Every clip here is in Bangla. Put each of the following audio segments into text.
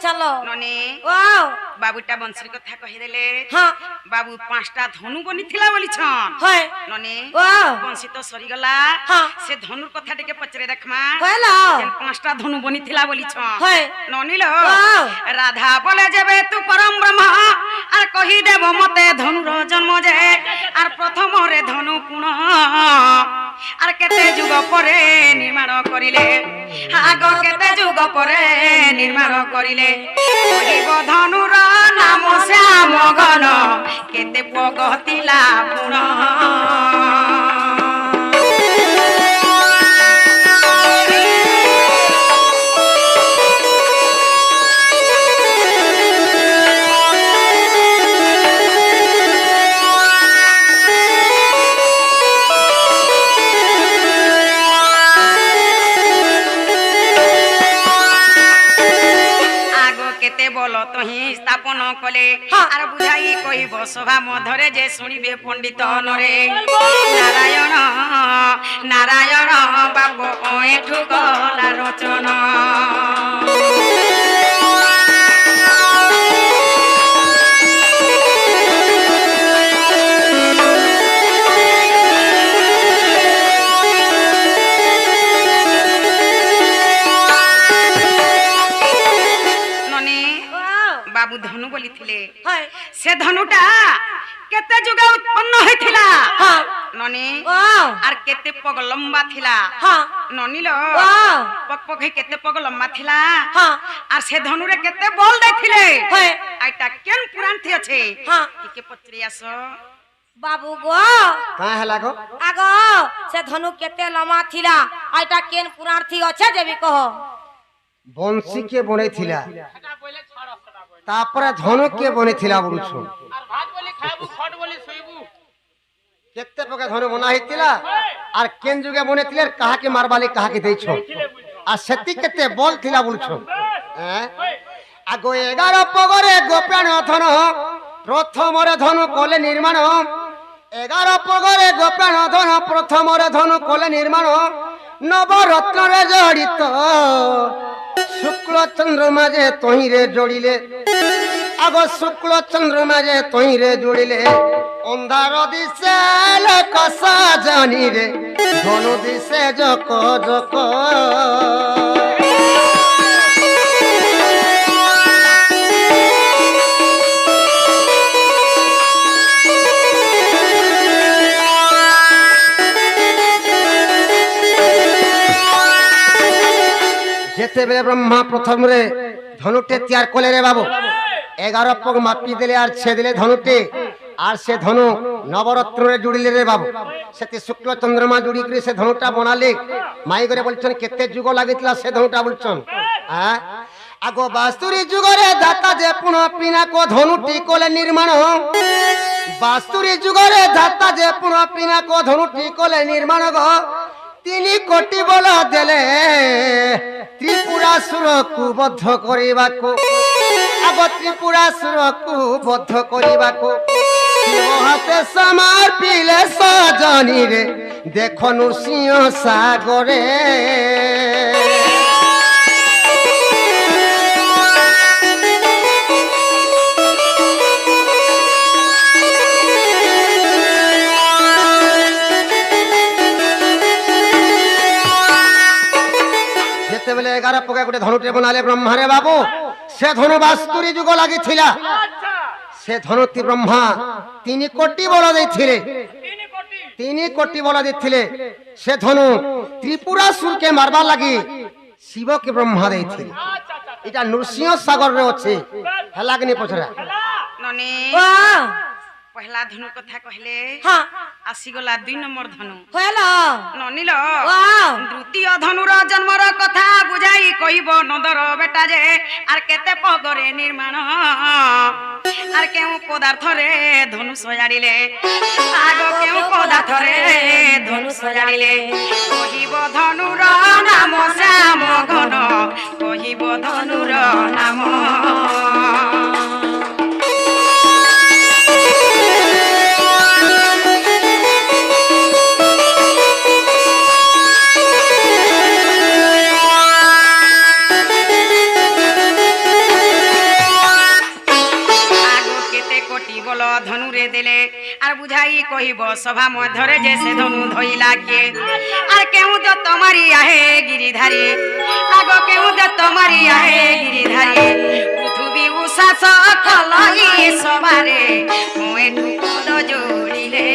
চলো ননি ও বাবুটা বংশীর কথা কহিদেলে হ্যাঁ বাবু 5টা ধনু বনিথিলা বলিছন হয় ননি ও বংশী তো সরিগলা হ্যাঁ সে ধনুর কথা টিকে পচরে দেখমা হলো 5টা ধনু বনিথিলা বলিছন হয় ননিল ও রাধা বলে যাবে তু পরম ব্রহ্মা আর কহি দেব মতে ধনুর জন্ম যে আর প্রথমরে ধনু পুণ আর কেতে যুগ পরে নির্মাণ করিলে আগ কেতে যুগ পরে নির্মাণ করিলে কহিব ধনুর নাম শ্যাম ঘন কেতে পগতিলা পুণ বল তহি স্থাপন কলে আর বুঝাই কইব সভা মধ্যরে যে শুনিবে পণ্ডিত নরে নারায়ণ নারায়ণ বাপ এঠু গলা রচন বাবু ধনু বলিছিলে সে ধনুটা কেতে যুগে উৎপন্ন হইছিলা ননি আর কেতে পগ লম্বা থিলা ননিল পক পক হে কেতে পগ লম্বা থিলা আর সে ধনুরে কেতে বল দেখিলে আইটা কেন পুরাণ থি আছে কে পচরি আস বাবু গো কাঁ হেলা গো আগো সে ধনু কেতে লম্বা থিলা আইটা কেন পুরাণ থি আছে যেবি কহ বংশী কে বনেছিলা তারপরে ধনু কে বনেছিলা বলছো আর ভাত বলি খাইবু খট বলি শুইবু কেতে প্রকার ধনু বনা হইছিলা আর কেন যুগে বনেছিলে কাহাকে মারবালি কাহাকে দেইছো আর সেতি কেতে বল থিলা বলছো হ্যাঁ আগো 11 পগরে গোপ্রাণ ধন প্রথমরে ধনু কলে নির্মাণ 11 পগরে গোপ্রাণ ধন প্রথমরে ধনু কলে নির্মাণ নবরত্নরে জড়িত শুক্ল চন্দ্রমা যে তহিরে জড়িলে আগ শুক্ল চন্দ্রমা যে তহিরে জড়িলে অন্ধার দিশে লোক সাজানি রে ধনু দিশে জক জক যেতেবেলে ব্রহ্মা প্রথমরে ধনুটে তৈয়ার কলে রে বাবু 11 পগ মাপি দিলে আর ছে দিলে ধনুটে আর সে ধনু নবরত্নরে জুড়িলে রে বাবু সেতে শুক্ল চন্দ্রমা জুড়ি করে সে ধনুটা বনালে মাই করে বলছেন কেতে যুগ লাগিতলা সে ধনুটা বলছেন হ্যাঁ আগো বাস্তুরি যুগরে দাতা যে পুন পিনাকো ধনুটি কলে নির্মাণ বাস্তুরি যুগরে দাতা যে পুন পিনাকো ধনুটি কলে নির্মাণ গো 3 কোটি বল দেলে ত্রিপুরাসুরকু বদ্ধ করিবাকু আগ ত্রিপুরাসুরকু বদ্ধ করিবাকু শিব হাতে সমর্পিলে সজনি রে দেখো নৃসিংহ সাগরে যেতেবেলে 11 পগা গোটে ধনুটে বনালে ব্রহ্মারে বাবু সে ধনু বাস্তুরি যুগ লাগিছিলা সে ধনুতি ব্রহ্মা 3 কোটি বল দেইছিলে 3 কোটি বল দেইছিলে সে ধনু ত্রিপুরাসুরকে মারবা লাগি শিবকে ব্রহ্মা দেইছিলে এটা নৃসিংহ সাগর রে আছে হেলাগনি পছরা ননি ও পহলা ধনু কথা কহিলে হ্যাঁ আসিগলা 2 নম্বর ধনু হলো ননিল ওয়াও দ্বিতীয় ধনুর জন্মর কথা বুঝাই কইব নদর বেটা যে আর কেতে পগরে নির্মাণ আর কেউ পদার্থরে ধনু সজাড়িলে আগ কেউ পদার্থরে ধনু সজাড়িলে কহিব ধনুর নাম শ্যাম ঘন কহিব ধনুর নাম দেলে আর বুঝাই কহিব সভা মধ্যরে যে সে ধনু ধইলা কে আর কেউ তো তোমারি আহে গিরিধারী আগ কেউ তো তোমারি আহে গিরিধারী পৃথিবী উষা সকলই সবারে মুয়ে ঠুকুদ জোড়িলে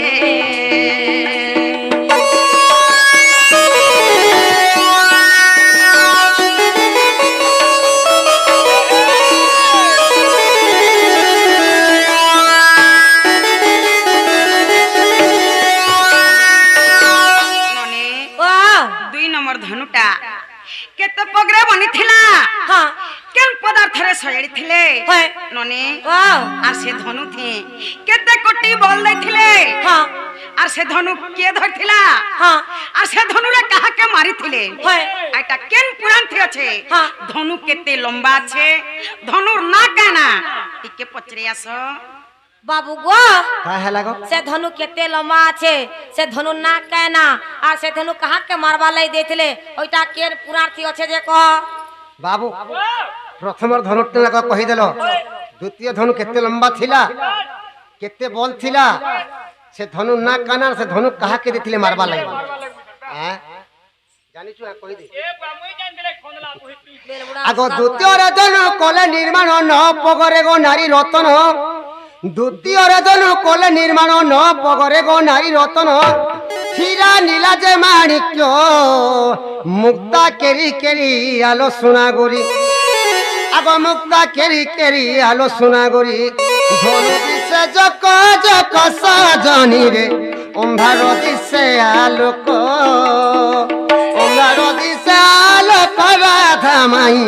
ধনুটা কেতে পগরে বনিথিলা হ্যাঁ কেন পদার্থরে সয়াড়ি থিলে হয় ননি হ্যাঁ আর সে ধনু থি কেতে কোটি বল দেইথিলে হ্যাঁ আর সে ধনু কে ধরথিলা হ্যাঁ আর সে ধনুরে কাহাকে মারিথিলে হয় এটা কেন পুরাণ থি আছে হ্যাঁ। ধনু কেতে লম্বা আছে ধনুর না কানা টিকে পচরে আসো বাবু গো का है लगो से धनु केते लम्बा আছে সে ধনু না কেনা আর সে ধনু কাহাকে মারবা লাই দেইছিলে ওইটা কেন পুরার্থী আছে যে কহ बाबू प्रथम धनु कही देल द्वितीय धनु केते लंबा थिला केते बल थिला से धनु ना काना से धनु कहा के देथिले मारबा लागि हैं जानि छु कहि दे ए मुई जान देले खोंदला बुहिती आगो द्वितीय धनु कोले निर्माण न पगरे गो नारी रतन द्वितीय धनु कोले निर्माण न पगरे गो नारी रतन हीरा नीला जे माणिक्य मुक्ता केरी केरी आलो सोना गोरी आगो मुक्ता केरी केरी आलो सोना गोरी धनु दिसे जक जक सजनी रे अंधार दिसे आलोक अंधार दिसे आलोक राधा माई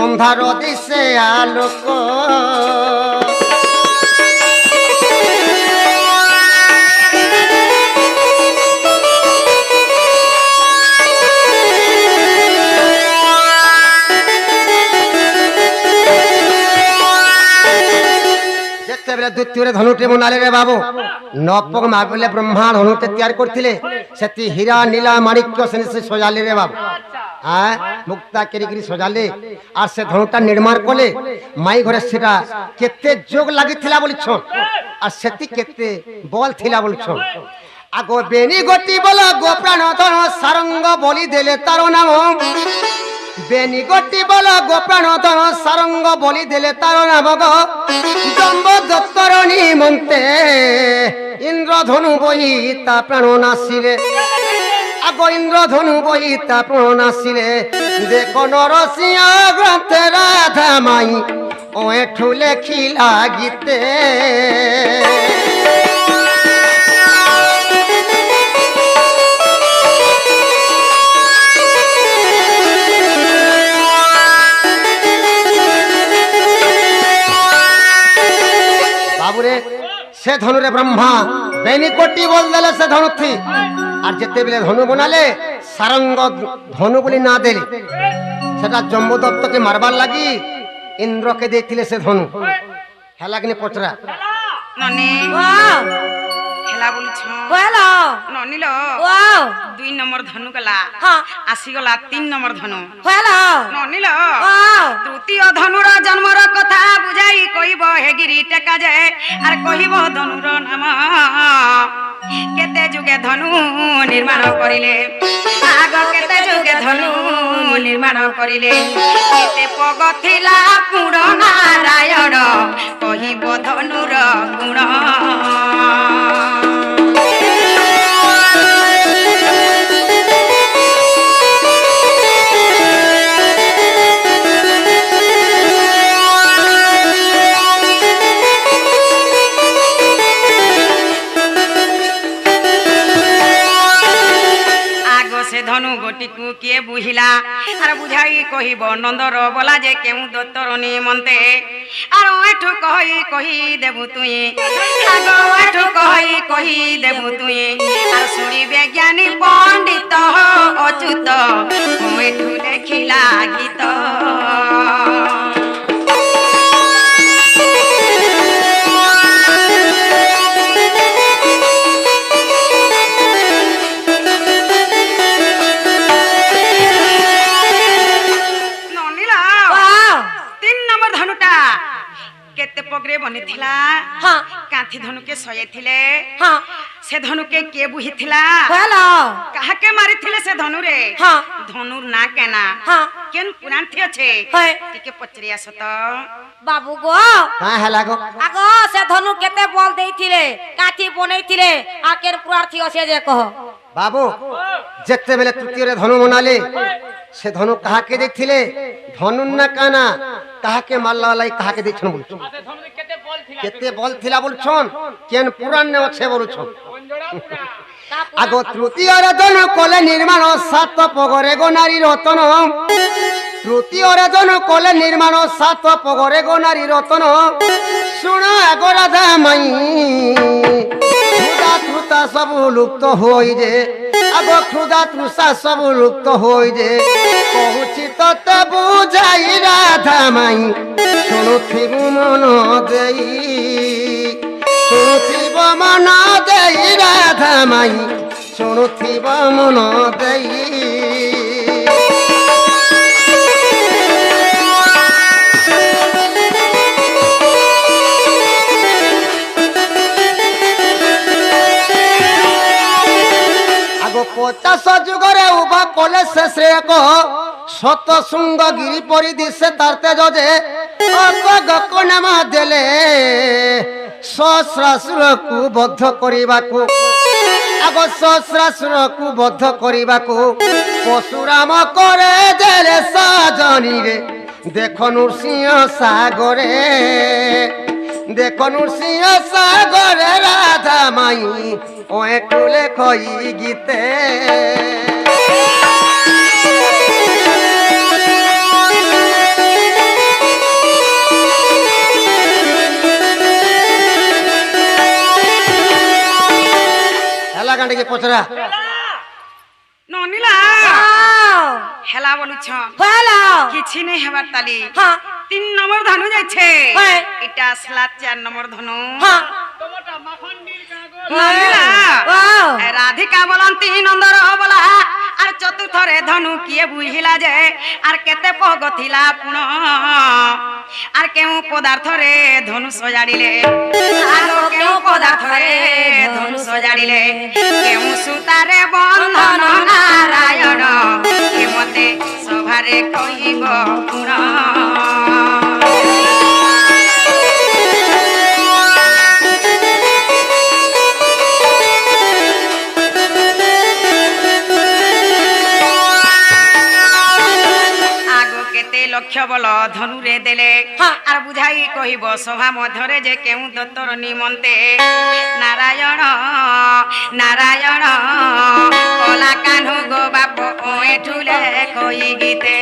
अंधार दिसे आलोक द्वितीय धनुटे बनाले रे बाबू नपक मागले ब्रह्मा धनुटे तैयार करथिले सेति हीरा नीला माणिक्य से सजाले रे बाबू हां मुक्ता केरी सजाले और से धनुटा निर्माण कले माई घरे सेटा केते जोग लागिथिला बोलिछो और सेति केते बल थिला बोलिछो आगो बेनी गोटी बोला गो प्राण धन सारंग बोली देले तारो नाम बेनी गोटी बोला गो प्राण धन सारंग बोली देले तारो नाम गो जम्ब दत्तरणी मन्ते इंद्र धनु बही ता प्राण नासिले आगो इंद्र धनु बही ता प्राण नासिले देखो नरसिंह ग्रंथ राधा माई ओ एठु लेखिला गीते बाबूरे से धनु रे ब्रह्मा बेनी कोटी बोल देले से धनु थी और जेते बेले धनु बनाले सारंग धनु बोली ना देली सेटा जम्बुदत्त के मारबार लागी इंद्र के देथिले से धनु हेलागने पचरा ननी वाह हेला बोलिछ हेलो ननी लो वाह 2 नंबर धनु गला हां आसी गला 3 नंबर धनु हेलो ननी लो वाह तृतीय धनुर जन्मर कथा बुझाई कहिब हेगिरी टेका जाए आर कहिब धनुर नाम केते जुगे धनु निर्माण करिले आग केते जुगे धनु निर्माण करिले केते पग थिला पुर नारायण कहिब धनुर गुण धनु गोटी को किए बुझिला आर बुझाई कहिब नंदर बोला जे केउ दत्तर निमंते आर एठु कहि देबु तुई आगो एठु कहि देबु तुई आर सुनी विज्ञानी पंडित अच्युत एठु लेखिला गीत ପଗରେ ବନିଥିଲା ହଁ କାନ୍ଥି ଧନୁକେ ସଜାଇଥିଲେ ହଁ ସେ ଧନୁକେ କିଏ ବୁହିଥିଲା ଭଲ କାହାକେ ମାରିଥିଲେ ସେ ଧনুରେ ହଁ ଧନୁର ନା କେନା ହଁ କେନ୍ ପୁରାଣ থি আছে হয় ଟିକେ ପଚାରି ଆସ ତ বাবু গো কাঁ হেলা গো আগ সে ধনু কেতে বল দেইছিলে কাঠি বনাইছিলে আর কেন পুরার্থী আছে যে কহ বাবু যেতেবেলে তৃতীয়রে ধনু বনালে সে ধনু কাহাকে দেখছিলে ধনু না কানা কাহাকে মারলা লাই কাহাকে দেখছন বলছো আতে ধনু কেতে বল থিলা কেতে বল থিলা বলছন কেন পুরাণ নে আছে বলছন কোনজোড়া পুরা আগ তৃতীয়রে ধনু কলে নির্মাণ সাত পগরে গো নারী রতন তৃতীয়রে ধনু কলে নির্মাণ সাত পগরে গো নারী রতন শুণ আগ রাধা মাই ক্ষুদা তৃষা সবু লুপ্ত হই যে আগ ক্ষুদা তৃষা সবু লুপ্ত হই যে কহুছি ততে বুঝাই রাধা মাই শুণুথিবু মন দেই শুণুথিব মন দেই রাধা মাই শুণুথিব মন দেই পচাশ যুগরে উবা কলে শেষে এক শত শৃঙ্গ গিরি পরি দিছে তার তেজ যে গক নাম দেলে সহস্রাসুরকু বদ্ধ করিবাকু আগ সহস্রাসুরকু বদ্ধ করিবাকু পশুরাম করে দেলে সজনীরে দেখো নৃসিংহ সাগরে দেখো নৃসিংহ সাগরে রাধা মাই ওয়ে কুলে কই গীতে হেলা গান্ডে পচরা ননিলা আও হেলা বলুছ হ্যালো কিছু নেই হেবার তালি হ্যাঁ 3 নম্বর ধনু যাইছে হ্যাঁ। এটা আসলা 4 নম্বর ধনু হ্যাঁ তোমাটা মাখন্ডির কাগজ ননিলা ওয়াও রাধিকা বলন্তি নন্দর বলা আর চতুর্থরে ধনু কিয়ে বুঝিলা যে আর কেতে পগ থিলা পুণ আর কেউ পদার্থরে ধনু সজাড়িলে আর কেউ পদার্থরে ধনু সজাড়িলে কেউ সুতারে বন্ধন নারায়ণ কে মতে সভারে কহিব পুণ লক্ষ্য বল ধনুরে দেলে আর বুঝাই কহিব সভা মধ্যরে যে কেউ দত্তর নিমন্তে নারায়ণ নারায়ণ কলা কানু গো বাপ এঠুলে কই গীতে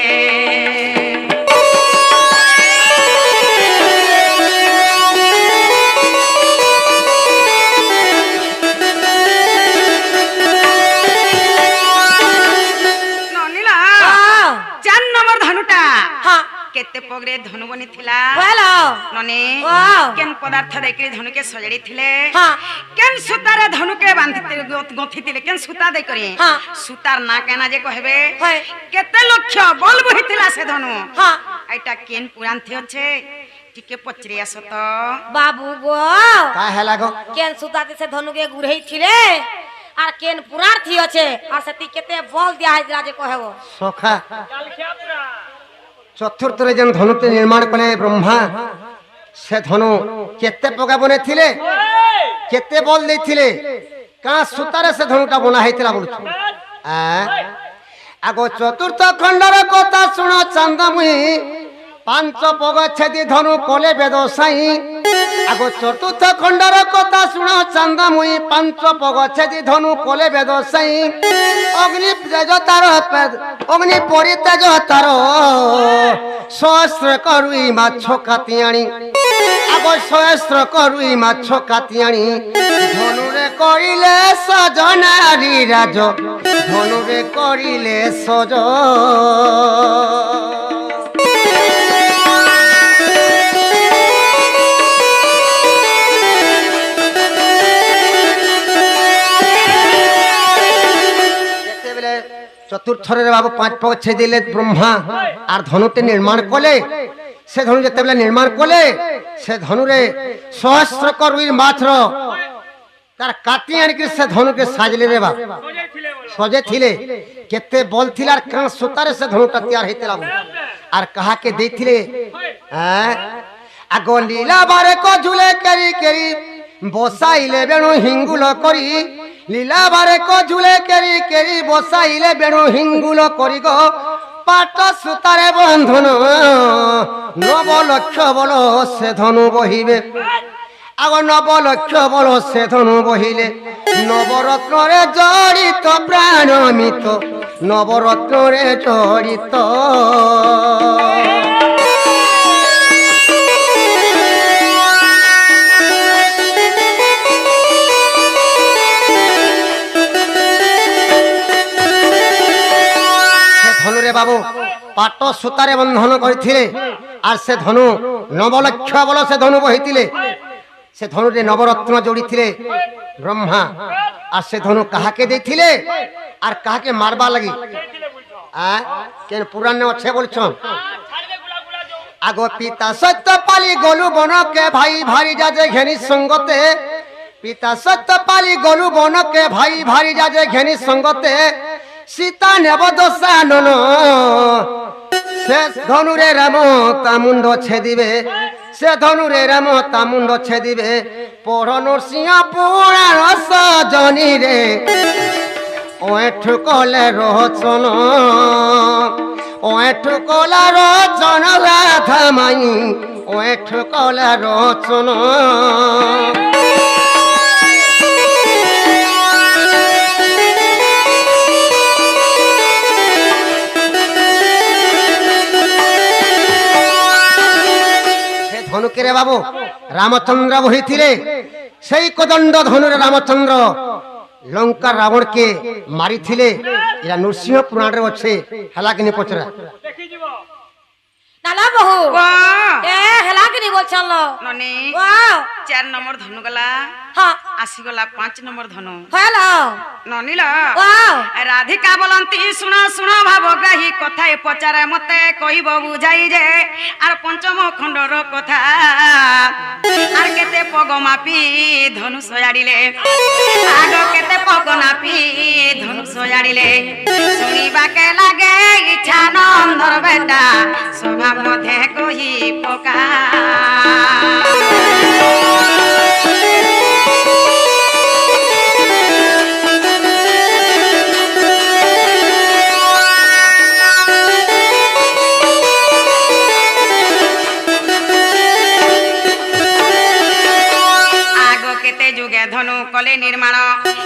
কেতে পগরে ধনু বনি থিলা হ্যালো ননে ওয়াও কেন পদার্থ দেকি ধনুকে সজাড়ি থিলে হ্যাঁ কেন সুতারে ধনুকে বাঁধিতে গথিতিলে কেন সুতা দেই করি হ্যাঁ। সুতার না কেনা যে কহবে হয় কেতে লক্ষ্য বল বহিতিলা সে ধনু হ্যাঁ এইটা কেন পুরাণ থি আছে টিকে পচরি আস তো বাবু গো কা হেলা গো কেন সুতাতে সে ধনুকে গুড়াইছিলে আর কেন পুরার্থী আছে আর সেটি কেতে বল দিয়া হইলা যে কহব সখা কালখিয়া পুরা চতুর্থরে যেন ধনুতে নির্মাণ কলে ব্রহ্মা সে ধনু কেতে পকা বনে থিলে কেতে বল দেইছিলে কা সুতারে সে ধনুটা বনা হইতিলা বলছো আগ চতুর্থ খণ্ডর কথা শুণ চান্দমুই পাঁচ পগ ছেদি ধনু কলে বেদ সাই আগ চতুর্থ খণ্ডর কথা শুণ চান্দমুই পাঁচ পগ ছেদি ধনু কলে বেদ সাই অগ্নি তেজ তার অগ্নি পরিতেজ তার সহস্র করুই মাছ কাতি আনি আগ সহস্র করুই মাছ কাতি আনি ধনুরে করিলে সজনারি রাজ ধনুরে করিলে সজ চতুর্থরে বাবু 5 পগ ছেদিলে ব্রহ্মা আর ধনুতে নির্মাণ কলে से धनु जेतेबेले निर्माण कले से धनुरे सहस्र करुई माछर तार काटी आनिक से धनु के साजले रे बाप सजे थिले केते बोल थिला आर कान सुतारे से धनुटा तैयार हेतेला आर कहा के देथिले हैं आगो लीला बारे को झुले करी करी बसाइले बेणु हिंगुल करी लीला बारे को झुले करी करी बसाइले बेणु हिंगुल करी गो पाट सुतारे बंधन नव लक्ष बल से धनु बहिबे आगो नव लक्ष बल से धनु बहिले नवरत्न रे जड़ित प्राण मित नवरत्न रे जड़ित धनुरे बाबू पाट सुतारे बंधन करथिले आर से धनु नवलक्ष बल से धनु बहिथिले से धनु रे नवरत्न जोड़ीथिले ब्रह्मा आर से धनु कहा के देथिले आर कहा के मारबा लगी केन पुराण ने अच्छे बोलछन आगो पिता सत्य पाली गोलू बन के भाई भारी जाजे घेनी संगते पिता सत्य पाली गोलू बन के भाई भारी जाजे घेनी संगते सीता नेब दशानन से धनुरे राम ता मुंड छेदिबे से धनुरे राम ता मुंड छेदिबे पढ़ नरसिंह पुराण सजनी रे ओठु कले रोचन ओठु कला रोचन राधा माई ओठु कला रोचन धनु के रे बाबू रामचंद्र बही थिले सेई कोदंड धनुरे रामचंद्र लंका रावण के मारी थिले या नरसिंह पुराण रे अच्छे हला कि नहीं पचरा देखि जीवो नाला बहु वाह ए हेला कि नहीं बोल चलो ननी वाह 4 नंबर धनु गला हाँ आसी गला 5 नंबर धनु हेलो ननी ला वाह राधिका बोलंती सुना सुना भावग्राही कथा पचारे मते कहिब बुझाई जे आर पंचम खंडर कथा आर केते पग मापी धनु सयाडिले आगो केते पग नापी धनु सयाडिले सुनिबा के लागे इच्छा नंदर बेटा सभा मधे कहि पका धनु कले निर्माण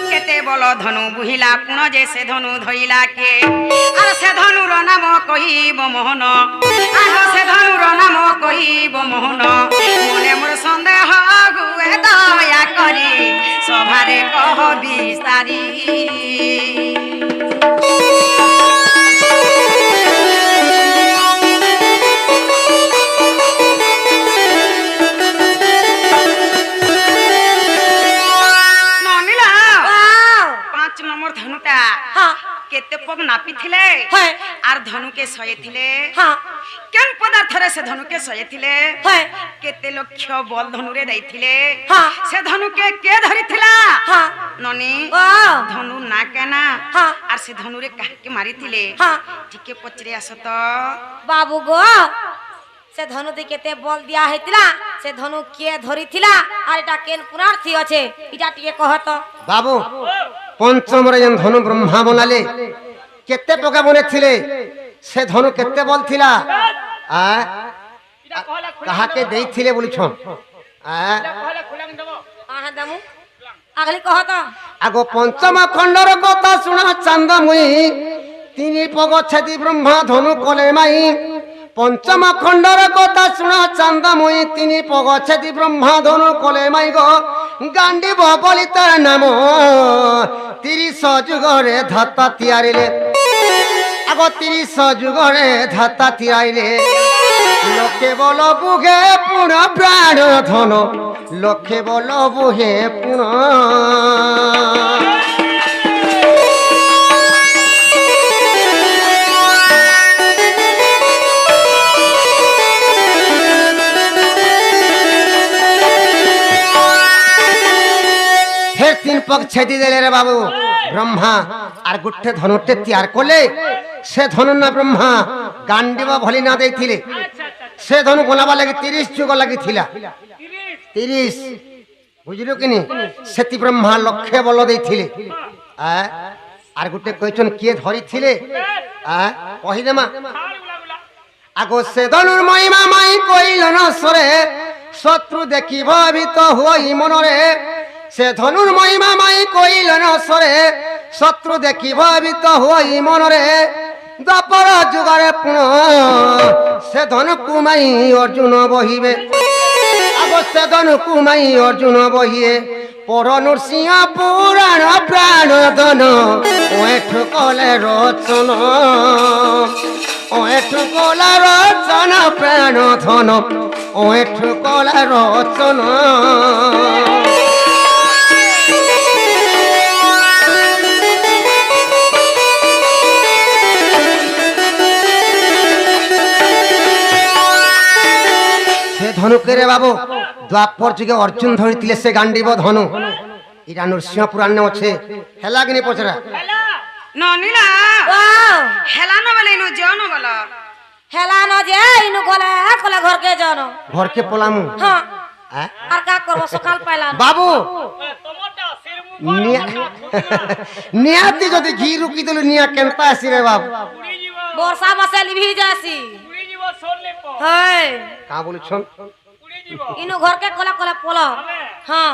केते बल धनु बुहिला पुण जे से धनु धइला के आर से धनु रो नाम कहिब मोहन आर से धनु रो नाम कहिब मोहन मने मोर संदेह गुए दया करी सभारे कह बिस्तारी केते पग नापी थिले आर धनु के सये थिले हाँ केन पदार्थ रे से धनु के सये थिले है केते लक्ष बल धनु रे दै थिले हाँ से धनु के धरि थिला हाँ ननी वाह धनु ना केना हाँ आर से धनु रे काहे के मारी थिले हाँ ठीके पचरे आसत बाबू गो से धनु दे केते बोल दिया हेतिला से धनु के धरी थिला आर एटा केन पुरार्थी আছে इटा टिके कहत बाबू पंचम रे जन धनु ब्रह्मा बनाले केते पका बने थिले से धनु केते बोल थिला इटा कहला कहा के देई थिले बोली छन कहला खुलांग देबो आहा दमु अगली कहत आगो पंचम खंडर कथा सुना चांद मुई तिनी पग छेदी ब्रह्मा धनु कले माई पंचम खंडर कथा सुना चांद मुई तिनी पग छेदी ब्रह्मा धनु कले माई गो गांडी बबली तार नाम 30 जुगरे धाता तियारिले आगो 30 जुगरे धाता तियारिले लोके बोल बुगे पुण प्राण धन लोके बोल बुहे पुण তিন পক ছেদি দেলে রে বাবু ব্রহ্মা আর গুট্ঠে ধনুটে তৈয়ার করলে সে ধনু না ব্রহ্মা গান্ডিবা ভলি না দেইଥିଲେ সে ধনু বনাবা লাগি 30 যুগ লাগিଥିଲା 30 বুঝিলো কিনি সেতি ব্রহ্মা লক্ষে বল দেইଥିଲେ আর গুটে কইছন কিয়ে ধরিଥିଲେ কহিদে মা আগো সে ধনুর মহিমা মাই কইল না সরে শত্রু দেখি ভাবিত হই মনরে সে ধনুর মহিমা মাই কইল না সরে শত্রু দেখি ভাবিত হই মনরে দ্বাপর যুগরে পুন সে ধনু কুমাই অর্জুন বহিবে আগো সে ধনু কুমাই অর্জুন বহিয়ে পর নৃসিংহ পুরাণ প্রাণ ধন ওঠু কলে রচন ওঠু কলা রচন প্রাণ ধন ওঠু কলা রচন সে ধনুকে রে বাবু দ্বাপর যুগে অর্জুন ধরিଥିଲେ সে গান্ডীব ধনু এটা নৃসিংহ পুরাণে আছে হেলা কিনি পচরা ননিলা वाह হেলা ন বলে ইনু যেও ন বল हेला न जे इनु गले कले घर के जानो ঘরকে পলামু हां হ্যাঁ? আর का करबो सकाल पाइला বাবু তোমারটা শিরমুখ নিয়াতি যদি ঘি রুকি দিলু নিয়া কেনতা আসি রে বাবু পুরি জীব वर्षा मासे लिभि जासी পুরি জীব সোললে প হ্যাঁ। है কা বলছন পুরি জীব इनु घर के कले कले पोलो हां